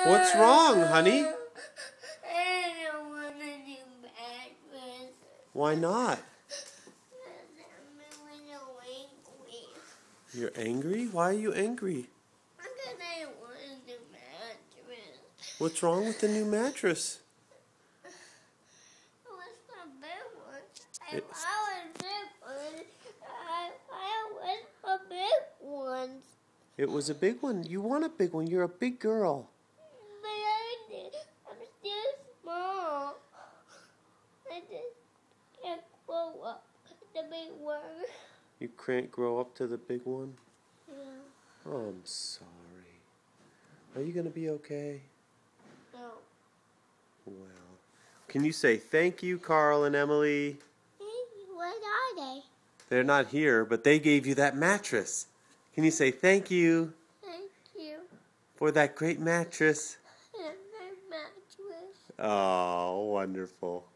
What's wrong, honey? I don't want a new mattress. Why not? I'm really angry. You're angry? Why are you angry? Because I want a new mattress. What's wrong with the new mattress? What's the big one? I It's- want a big one. I want a big one. It was a big one. You want a big one. You're a big girl. I'm still small. I just can't grow up the big one. You can't grow up to the big one? Yeah. Oh, I'm sorry. Are you going to be okay? No. Well, can you say thank you, Carl and Emily? What are they? They're not here, but they gave you that mattress. Can you say thank you Thank you. for that great mattress? And my mattress. Oh, wonderful.